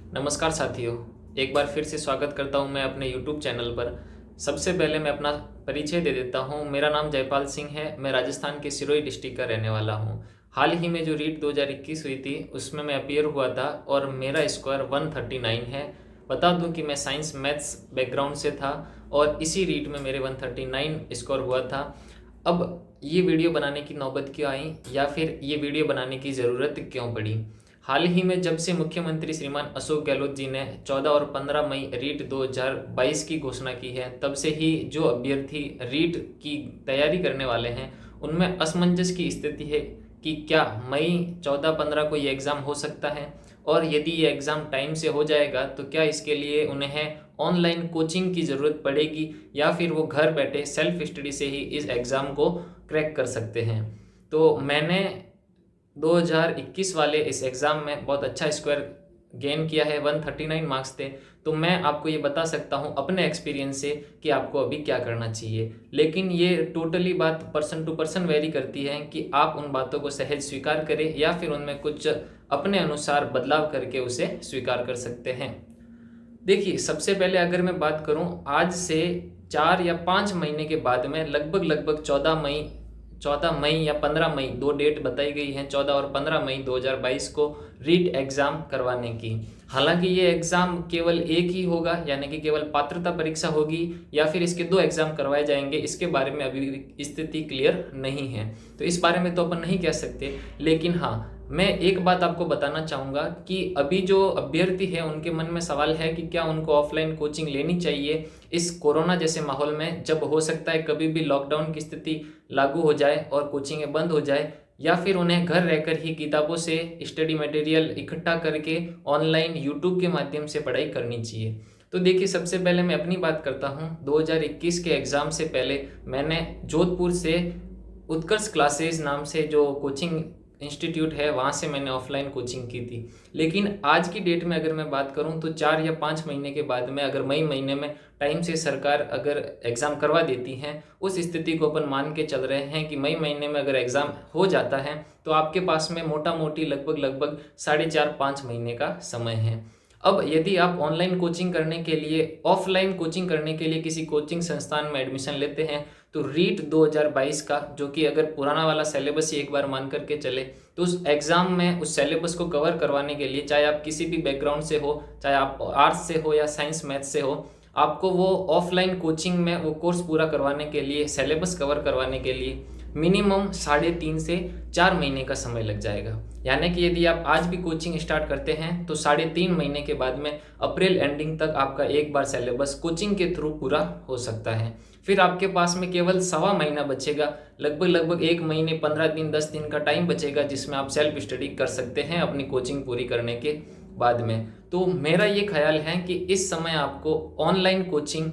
नमस्कार साथियों, एक बार फिर से स्वागत करता हूं मैं अपने YouTube चैनल पर। सबसे पहले मैं अपना परिचय दे देता हूं। मेरा नाम जयपाल सिंह है। मैं राजस्थान के सिरोही डिस्ट्रिक्ट का रहने वाला हूं। हाल ही में जो रीट 2021 हुई थी उसमें मैं अपीयर हुआ था और मेरा स्कोर 139 है। बता दूं कि मैं साइंस मैथ्स बैकग्राउंड से था और इसी रीट में मेरे 139 स्कोर हुआ था। अब ये वीडियो बनाने की नौबत क्यों आई या फिर ये वीडियो बनाने की ज़रूरत क्यों पड़ी? हाल ही में जब से मुख्यमंत्री श्रीमान अशोक गहलोत जी ने 14 और 15 मई रीट 2022 की घोषणा की है, तब से ही जो अभ्यर्थी रीट की तैयारी करने वाले हैं उनमें असमंजस की स्थिति है कि क्या मई 14-15 को ये एग्ज़ाम हो सकता है, और यदि ये एग्ज़ाम टाइम से हो जाएगा तो क्या इसके लिए उन्हें ऑनलाइन कोचिंग की ज़रूरत पड़ेगी या फिर वो घर बैठे सेल्फ स्टडी से ही इस एग्ज़ाम को क्रैक कर सकते हैं। तो मैंने 2021 वाले इस एग्ज़ाम में बहुत अच्छा स्कोर गेन किया है, 139 मार्क्स थे। तो मैं आपको ये बता सकता हूँ अपने एक्सपीरियंस से कि आपको अभी क्या करना चाहिए। लेकिन ये टोटली बात पर्सन टू पर्सन वेरी करती है कि आप उन बातों को सहज स्वीकार करें या फिर उनमें कुछ अपने अनुसार बदलाव करके उसे स्वीकार कर सकते हैं। देखिए, सबसे पहले अगर मैं बात करूं, आज से 4 या 5 महीने के बाद में लगभग 14 मई या 15 मई, दो डेट बताई गई हैं, 14 और 15 मई 2022 को रीट एग्ज़ाम करवाने की। हालांकि ये एग्ज़ाम केवल एक ही होगा, यानी कि केवल पात्रता परीक्षा होगी, या फिर इसके दो एग्ज़ाम करवाए जाएंगे, इसके बारे में अभी स्थिति क्लियर नहीं है। तो इस बारे में तो अपन नहीं कह सकते। लेकिन हाँ, मैं एक बात आपको बताना चाहूँगा कि अभी जो अभ्यर्थी है उनके मन में सवाल है कि क्या उनको ऑफलाइन कोचिंग लेनी चाहिए इस कोरोना जैसे माहौल में, जब हो सकता है कभी भी लॉकडाउन की स्थिति लागू हो जाए और कोचिंगें बंद हो जाए, या फिर उन्हें घर रहकर ही किताबों से स्टडी मटेरियल इकट्ठा करके ऑनलाइन यूट्यूब के माध्यम से पढ़ाई करनी चाहिए। तो देखिए, सबसे पहले मैं अपनी बात करता हूँ। 2021 के एग्ज़ाम से पहले मैंने जोधपुर से उत्कर्ष क्लासेस नाम से जो कोचिंग इंस्टीट्यूट है वहाँ से मैंने ऑफलाइन कोचिंग की थी। लेकिन आज की डेट में अगर मैं बात करूँ तो 4 या 5 महीने के बाद में, अगर मई महीने में टाइम से सरकार अगर एग्ज़ाम करवा देती है, उस स्थिति को अपन मान के चल रहे हैं कि मई महीने में अगर एग्ज़ाम हो जाता है तो आपके पास में मोटा मोटी लगभग 4.5-5 महीने का समय है। अब यदि आप ऑनलाइन कोचिंग करने के लिए, ऑफलाइन कोचिंग करने के लिए किसी कोचिंग संस्थान में एडमिशन लेते हैं तो रीट 2022 का, जो कि अगर पुराना वाला सिलेबस ही एक बार मान करके चले, तो उस एग्ज़ाम में उस सिलेबस को कवर करवाने के लिए, चाहे आप किसी भी बैकग्राउंड से हो, चाहे आप आर्ट्स से हो या साइंस मैथ से हो, आपको वो ऑफलाइन कोचिंग में वो कोर्स पूरा करवाने के लिए, सिलेबस कवर करवाने के लिए मिनिमम 3.5 से 4 महीने का समय लग जाएगा। यानी कि यदि आप आज भी कोचिंग स्टार्ट करते हैं तो 3.5 महीने के बाद में अप्रैल एंडिंग तक आपका एक बार सिलेबस कोचिंग के थ्रू पूरा हो सकता है। फिर आपके पास में केवल 1.25 महीना बचेगा, लगभग 1 महीने 15 दिन 10 दिन का टाइम बचेगा, जिसमें आप सेल्फ स्टडी कर सकते हैं अपनी कोचिंग पूरी करने के बाद में। तो मेरा ये ख्याल है कि इस समय आपको ऑनलाइन कोचिंग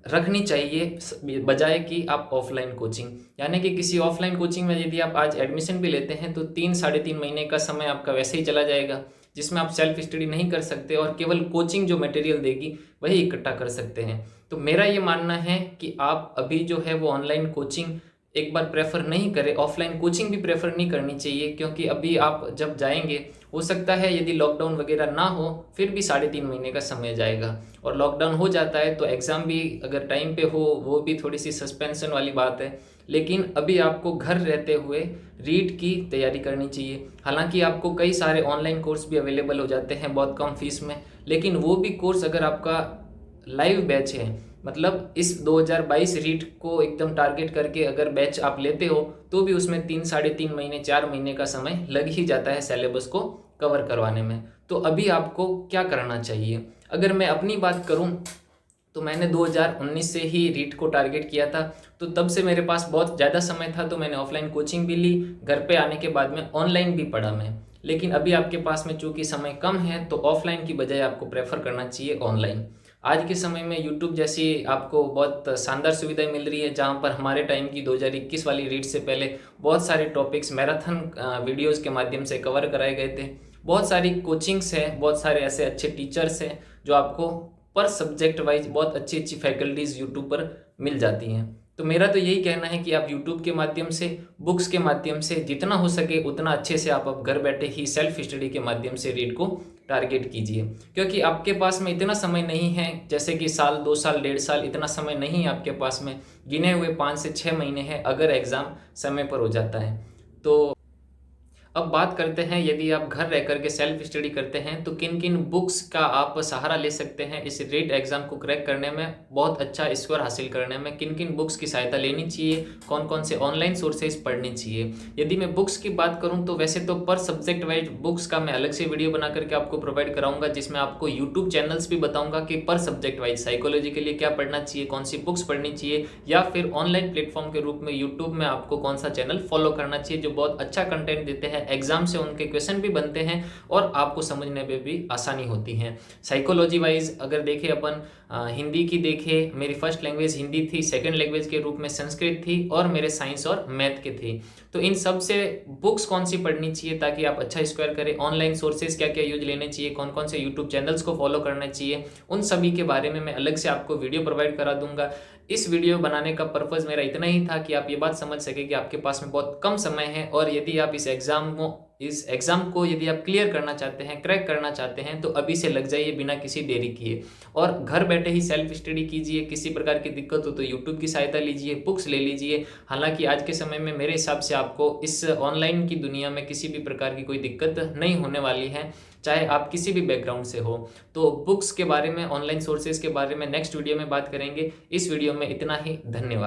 रखनी चाहिए बजाय कि आप ऑफलाइन कोचिंग, यानी कि किसी ऑफलाइन कोचिंग में यदि आप आज एडमिशन भी लेते हैं तो 3-3.5 महीने का समय आपका वैसे ही चला जाएगा, जिसमें आप सेल्फ स्टडी नहीं कर सकते और केवल कोचिंग जो मटेरियल देगी वही इकट्ठा कर सकते हैं। तो मेरा ये मानना है कि आप अभी जो है वो ऑनलाइन कोचिंग एक बार प्रेफर नहीं करें, ऑफलाइन कोचिंग भी प्रेफर नहीं करनी चाहिए, क्योंकि अभी आप जब जाएंगे, हो सकता है यदि लॉकडाउन वगैरह ना हो फिर भी 3.5 महीने का समय जाएगा, और लॉकडाउन हो जाता है तो एग्ज़ाम भी अगर टाइम पे हो वो भी थोड़ी सी सस्पेंशन वाली बात है। लेकिन अभी आपको घर रहते हुए रीट की तैयारी करनी चाहिए। हालांकि आपको कई सारे ऑनलाइन कोर्स भी अवेलेबल हो जाते हैं बहुत कम फीस में, लेकिन वो भी कोर्स अगर आपका लाइव बैच है, मतलब इस 2022 रीट को एकदम टारगेट करके अगर बैच आप लेते हो, तो भी उसमें 3-3.5 महीने 4 महीने का समय लग ही जाता है सिलेबस को कवर करवाने में। तो अभी आपको क्या करना चाहिए? अगर मैं अपनी बात करूं तो मैंने 2019 से ही रीट को टारगेट किया था, तो तब से मेरे पास बहुत ज़्यादा समय था, तो मैंने ऑफलाइन कोचिंग भी ली, घर पे आने के बाद में ऑनलाइन भी पढ़ा मैं। लेकिन अभी आपके पास में चूंकि समय कम है तो ऑफलाइन की बजाय आपको प्रेफर करना चाहिए ऑनलाइन। आज के समय में यूट्यूब जैसी आपको बहुत शानदार सुविधाएं मिल रही है, जहां पर हमारे टाइम की 2021 वाली रीट से पहले बहुत सारे टॉपिक्स मैराथन वीडियोस के माध्यम से कवर कराए गए थे। बहुत सारी कोचिंग्स हैं, बहुत सारे ऐसे अच्छे टीचर्स हैं जो आपको पर सब्जेक्ट वाइज बहुत अच्छी अच्छी फैकल्टीज़ यूट्यूब पर मिल जाती हैं। तो मेरा तो यही कहना है कि आप यूट्यूब के माध्यम से, बुक्स के माध्यम से जितना हो सके उतना अच्छे से आप अब घर बैठे ही सेल्फ स्टडी के माध्यम से रीड को टारगेट कीजिए, क्योंकि आपके पास में इतना समय नहीं है, जैसे कि साल 2 साल 1.5 साल इतना समय नहीं है आपके पास में, गिने हुए 5 से 6 महीने हैं अगर एग्ज़ाम समय पर हो जाता है तो। अब बात करते हैं, यदि आप घर रह कर के सेल्फ स्टडी करते हैं तो किन किन बुक्स का आप सहारा ले सकते हैं इस रेट एग्जाम को क्रैक करने में, बहुत अच्छा स्कोर हासिल करने में किन किन बुक्स की सहायता लेनी चाहिए, कौन कौन से ऑनलाइन सोर्सेज पढ़ने चाहिए। यदि मैं बुक्स की बात करूं तो वैसे तो पर सब्जेक्ट वाइज बुक्स का मैं अलग से वीडियो बना करके आपको प्रोवाइड कराऊंगा, जिसमें आपको यूट्यूब चैनल्स भी बताऊंगा कि पर सब्जेक्ट वाइज साइकोलॉजी के लिए क्या पढ़ना चाहिए, कौन सी बुक्स पढ़नी चाहिए, या फिर ऑनलाइन प्लेटफॉर्म के रूप में यूट्यूब में आपको कौन सा चैनल फॉलो करना चाहिए जो बहुत अच्छा कंटेंट देते हैं, एग्जाम से उनके क्वेश्चन भी बनते हैं और आपको समझने में भी आसानी होती है। साइकोलॉजी वाइज अगर देखें अपन, हिंदी की देखें, मेरी फर्स्ट लैंग्वेज हिंदी थी, सेकंड लैंग्वेज के रूप में संस्कृत थी और मेरे साइंस और मैथ के थे। तो इन सब से बुक्स कौन सी पढ़नी चाहिए ताकि आप अच्छा स्कोर करें, ऑनलाइन सोर्सेज क्या क्या यूज लेने चाहिए, कौन कौन से यूट्यूब चैनल्स को फॉलो करना चाहिए, उन सभी के बारे में मैं अलग से आपको वीडियो प्रोवाइड करा दूंगा। इस वीडियो बनाने का पर्पज़ मेरा इतना ही था कि आप ये बात समझ सके कि आपके पास में बहुत कम समय है और यदि आप इस एग्ज़ाम को यदि आप क्लियर करना चाहते हैं, क्रैक करना चाहते हैं तो अभी से लग जाइए बिना किसी देरी किए और घर बैठे ही सेल्फ स्टडी कीजिए। किसी प्रकार की दिक्कत हो तो यूट्यूब की सहायता लीजिए, बुक्स ले लीजिए। हालांकि आज के समय में मेरे हिसाब से आपको इस ऑनलाइन की दुनिया में किसी भी प्रकार की कोई दिक्कत नहीं होने वाली है, चाहे आप किसी भी बैकग्राउंड से हो। तो बुक्स के बारे में, ऑनलाइन सोर्सेज के बारे में नेक्स्ट वीडियो में बात करेंगे। इस वीडियो में इतना ही, धन्यवाद।